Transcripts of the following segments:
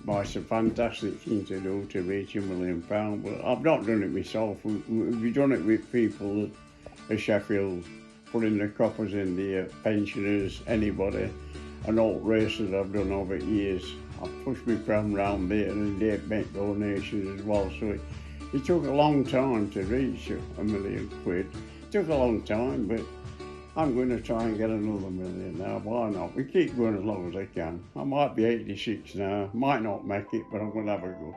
Well, it's a fantastic thing to do, to reach £1 million, but I've not done it myself. We've done it with people at Sheffield, putting the coppers in the pensioners, anybody, and all races I've done over years. I've pushed my pram round there and they make donations as well, so it took a long time to reach £1 million. It took a long time, but I'm going to try and get another million now. Why not? We keep going as long as I can. I might be 86 now, might not make it, but I'm going to have a go.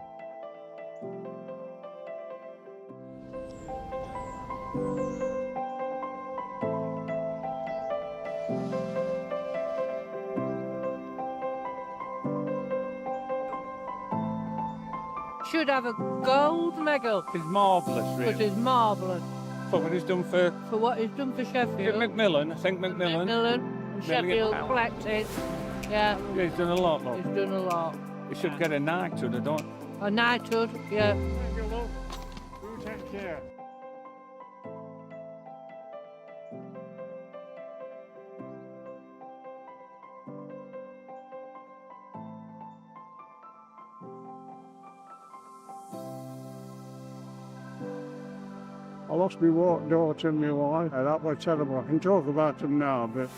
Should have a gold medal. It's marvellous, really. But it's marvellous. For what he's done for what he's done for Sheffield. Macmillan, I think Macmillan. And Sheffield collected. Yeah. Yeah, he's done a lot, look. He's done a lot. He should get a knighthood, I don't. A knighthood, yeah. Thank you, love. You take care. I lost my daughter and my wife, and that was terrible. I can talk about them now, but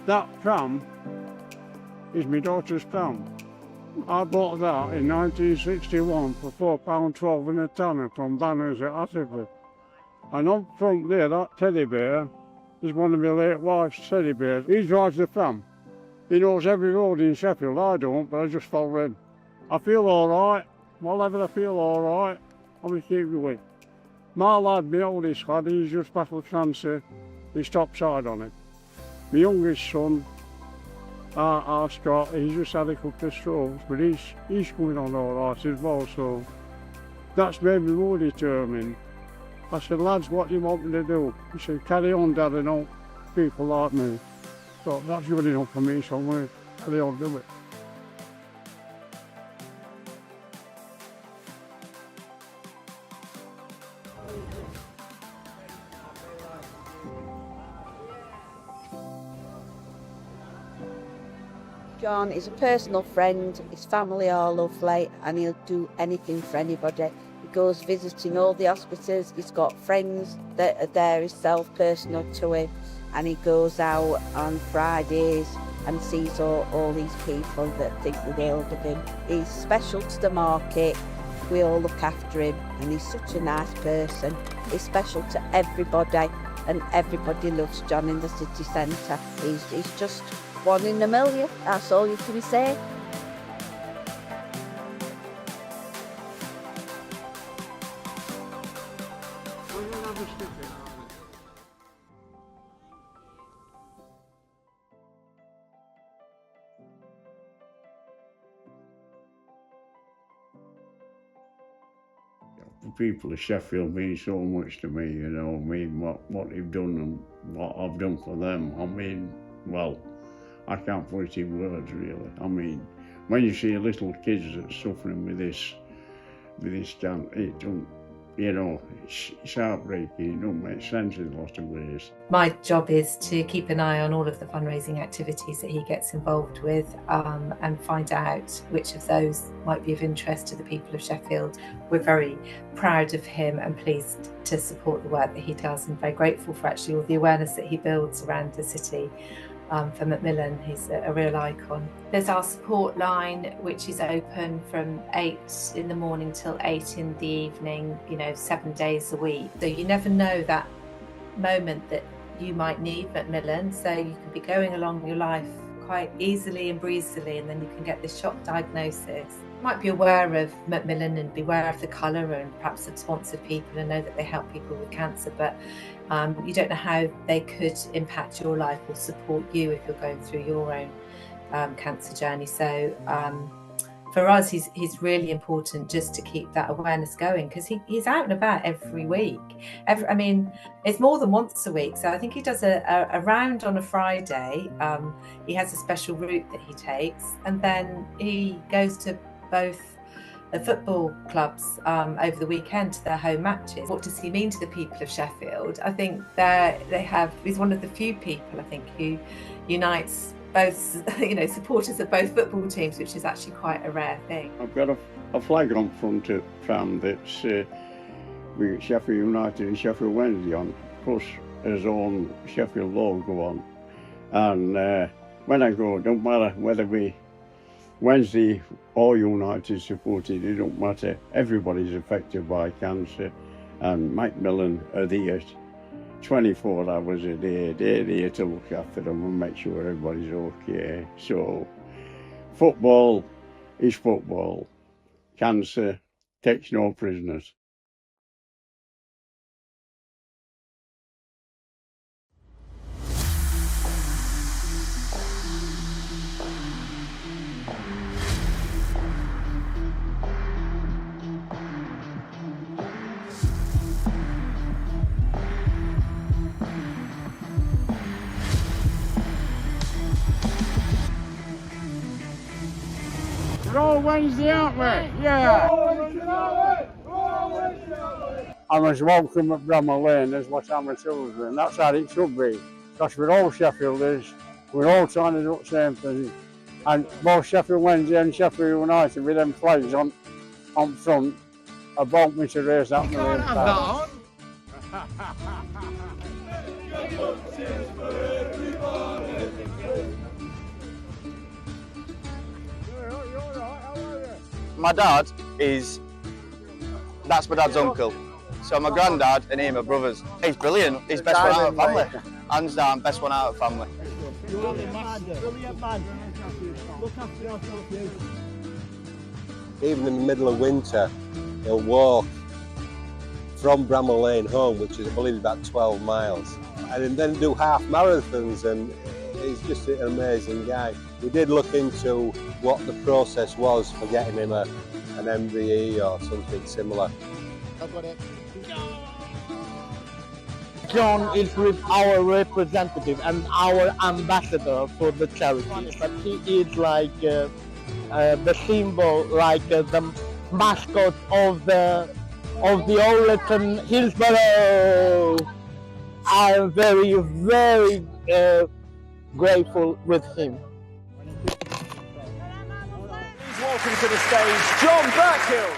that pram is my daughter's pram. I bought that in 1961 for £4.12 in a tanner from Banners at Atterbury. And on front there, that teddy bear is one of my late wife's teddy bears. He drives the pram. He knows every road in Sheffield. I don't, but I just follow him. I feel all right. Whatever I feel all right, I'm going to keep going. My lad, my oldest lad, he's just battled cancer. He's topside on it. My youngest son, our Scott, he's just had a couple of strokes, but he's coming on all right as well, so that's made me more determined. I said, lads, what do you want me to do? He said, carry on, Dad, and help people like me. So that's good enough for me, so I'm going to carry on do it. John is a personal friend, his family are lovely, and he'll do anything for anybody. He goes visiting all the hospitals, he's got friends that are there himself, personal to him, and he goes out on Fridays and sees all these people that think the world of him. He's special to the market, we all look after him, and he's such a nice person. He's special to everybody, and everybody loves John in the city centre. He's just 1 in a million, that's all you can say. The people of Sheffield mean so much to me, you know. I mean, what they've done and what I've done for them. I mean, well, I can't put it in words, really. I mean, when you see little kids that's suffering with this cancer, it don't, you know, it's heartbreaking. It don't make sense in a lot of ways. My job is to keep an eye on all of the fundraising activities that he gets involved with and find out which of those might be of interest to the people of Sheffield. We're very proud of him and pleased to support the work that he does, and very grateful for actually all the awareness that he builds around the city. For Macmillan, he's a real icon. There's our support line, which is open from 8 in the morning till 8 in the evening, 7 days a week. So you never know that moment that you might need Macmillan. So you can be going along your life quite easily and breezily, and then you can get this shock diagnosis. You might be aware of Macmillan and be aware of the colour and perhaps have sponsored people and know that they help people with cancer, but you don't know how they could impact your life or support you if you're going through your own cancer journey. So for us, he's really important just to keep that awareness going, because he's out and about every week. I mean, it's more than once a week. So I think he does a round on a Friday. He has a special route that he takes, and then he goes to both the football clubs over the weekend to their home matches. What does he mean to the people of Sheffield? I think he's one of the few people, I think, who unites both, supporters of both football teams, which is actually quite a rare thing. I've got a flag on front of Pram that's we got Sheffield United and Sheffield Wednesday on, plus his own Sheffield logo on. And when I go, it don't matter whether we Wednesday or United supported, it don't matter. Everybody's affected by cancer, and Macmillan are there 24 hours a day. They're there to look after them and make sure everybody's okay. So football is football. Cancer takes no prisoners. We're all Wednesday, aren't we? Yeah. I'm as welcome at Bramall Lane as what I'm at Hillsborough, and that's how it should be. Because we're all Sheffielders, we're all trying to do the same thing. And both Sheffield Wednesday and Sheffield United with them flags on front about me to raise that million pounds. My dad that's my dad's uncle. So my granddad and him are brothers. He's brilliant. He's best one out of family. Hands down, best one out of family. You're brilliant man. Look after yourself, you. Even in the middle of winter, he'll walk from Bramall Lane home, which is, I believe, about 12 miles. And then do half marathons, and he's just an amazing guy. We did look into what the process was for getting him an MBE or something similar. I've got it. John is with our representative and our ambassador for the charity, but he is like the symbol, like the mascot of the Oleton Hillsborough. I'm very, very grateful with him. Please welcome to the stage, John Burkhill.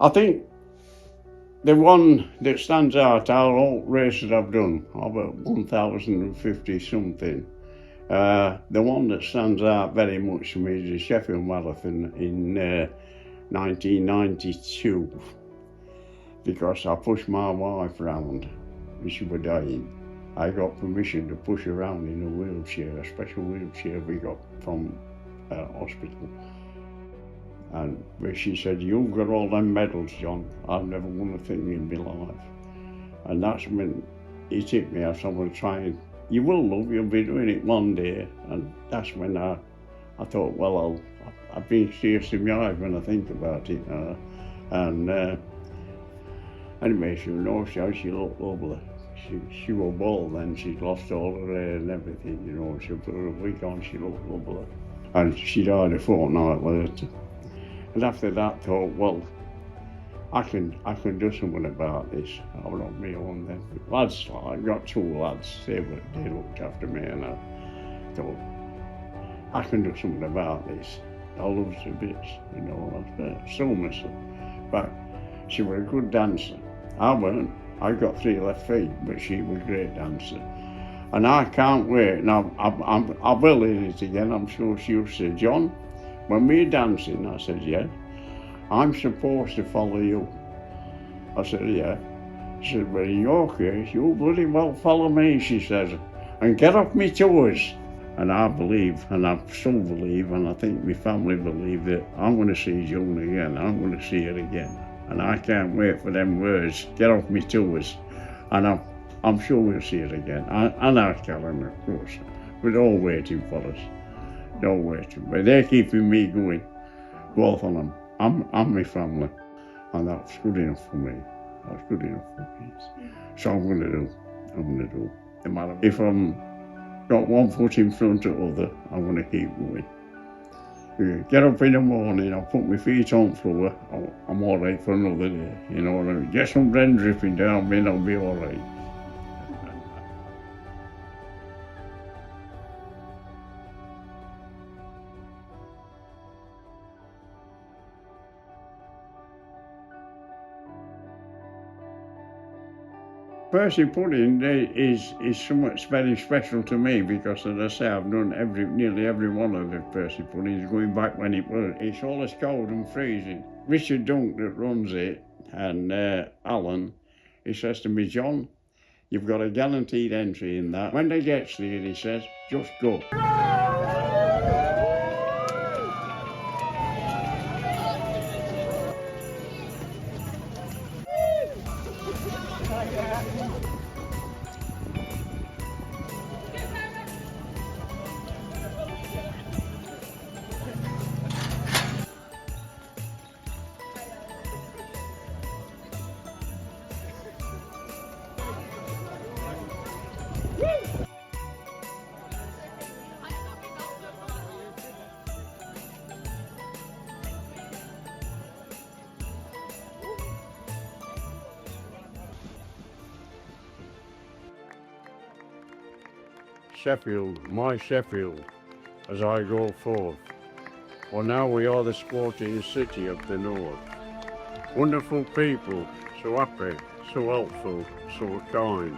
I think the one that stands out out of all races I've done, about 1,050 something, the one that stands out very much to me is the Sheffield Marathon in 1992, because I pushed my wife around and she was dying. I got permission to push her around in a wheelchair, a special wheelchair we got from hospital. And she said, "You've got all them medals, John. I've never won a thing in my life." And that's when it hit me. I said, "I'm going to try and, you will, love, you'll be doing it one day." And that's when I thought, well, I've been serious in my eyes when I think about it. Anyway, she knows how she looked lovely. She was bald then, she'd lost all her hair and everything, you know. She put her wig on, she looked lovely. And she died a fortnight later. And after that, I thought, well, I can do something about this. I was on my own then. Lads, I got two lads, they looked after me, and I thought, I can do something about this. I love her bits, you know, I still miss her. But she was a good dancer. I weren't. I got 3 left feet, but she was a great dancer. And I can't wait. Now, I will hear it again, I'm sure she'll say, "John, when we're dancing," I said, "Yeah, I'm supposed to follow you." I said, "Yeah." She said, "Well, in your case, you'll bloody well follow me," she says, "and get off me toes." And I believe, and I still believe, and I think my family believe, that I'm going to see June again. I'm going to see her again. And I can't wait for them words, "get off me toes." And I'm sure we'll see her again. And our Karen, of course. We're all waiting for us. They're all waiting. But they're keeping me going, both of them. I'm my family. And that's good enough for me. That's good enough for me. So I'm going to do. No matter if I'm got one foot in front of the other, I'm going to keep going. Yeah, get up in the morning, I'll put my feet on the floor, I'm all right for another day, you know what I mean? Get some rain dripping down me and I'll be all right. Percy Pudding is somewhat very special to me because, as I say, I've done nearly every one of the Percy Puddings going back when it was. It's always cold and freezing. Richard Dunk that runs it and Alan, he says to me, John, you've got a guaranteed entry in that. When they get there, he says, just go. Sheffield, my Sheffield, as I go forth. For now we are the sporting city of the north. Wonderful people, so happy, so helpful, so kind.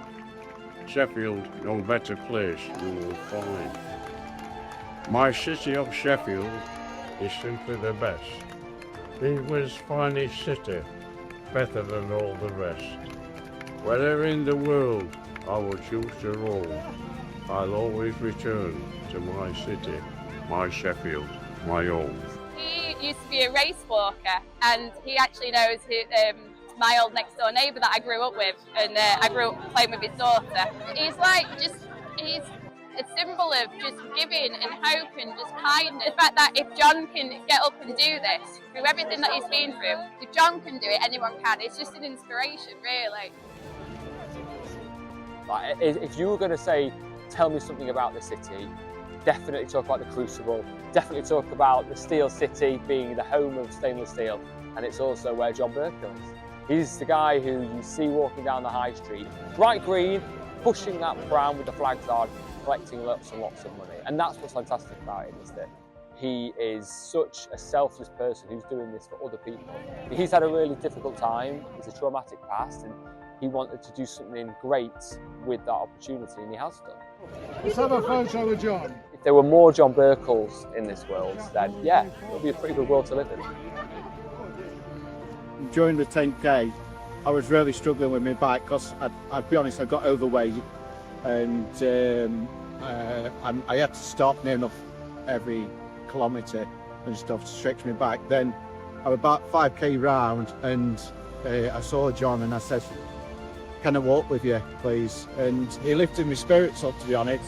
Sheffield, no better place you will find. My city of Sheffield is simply the best. England's finest city, better than all the rest. Wherever in the world I will choose to roam, I'll always return to my city, my Sheffield, my home. He used to be a race walker, and he actually knows my old next door neighbour that I grew up with, and I grew up playing with his daughter. He's he's a symbol of just giving and hope and just kindness. The fact that if John can get up and do this, through everything that he's been through, if John can do it, anyone can. It's just an inspiration, really. Like, if you were going to say, tell me something about the city, definitely talk about the Crucible, definitely talk about the Steel City being the home of stainless steel, and it's also where John Burkhill is. He's the guy who you see walking down the high street, bright green, pushing that pram with the flags on, collecting lots and lots of money. And that's what's fantastic about him, is that he is such a selfless person who's doing this for other people. He's had a really difficult time, it's a traumatic past, and he wanted to do something great with that opportunity, and he has done. Let's have a photo with John. If there were more John Burkhills in this world, then yeah, it would be a pretty good world to live in. During the 10th day, I was really struggling with my back because I'd be honest, I got overweight, and I had to stop near enough every kilometre and stuff to stretch my back. Then I was about 5k round, and I saw John and I said, can I walk with you, please? And he lifted my spirits up, to be honest.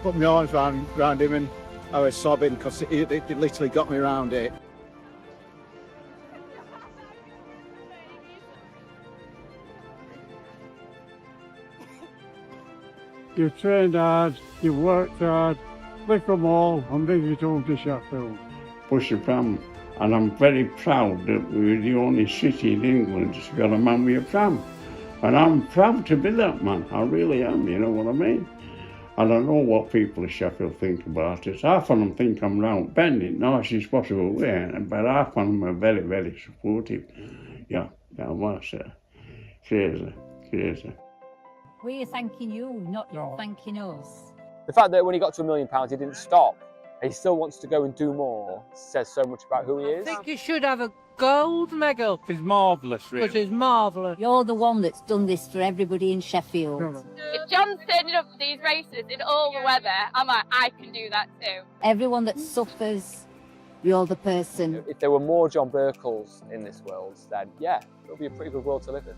Put my arms around him and I was sobbing because it literally got me around it. You've trained hard, you've worked hard, lick them all and bring it home to Sheffield. Push the pram, and I'm very proud that we're the only city in England that's got a man with a pram. And I'm proud to be that man, I really am, you know what I mean? And I know what people of Sheffield think about it. Half of them think I'm round bending, nicest possible way, but half of them are very, very supportive. Yeah, that's crazy. We're thanking you, not you thanking us. The fact that when he got to £1 million, he didn't stop, and he still wants to go and do more, says so much about who he is. I think you should have a gold medal. It's marvellous, really. It is marvellous. You're the one that's done this for everybody in Sheffield. If John's turning up for these races in all the weather, I'm like, I can do that too. Everyone that suffers, you're the person. If there were more John Burkhills in this world, then yeah, it would be a pretty good world to live in.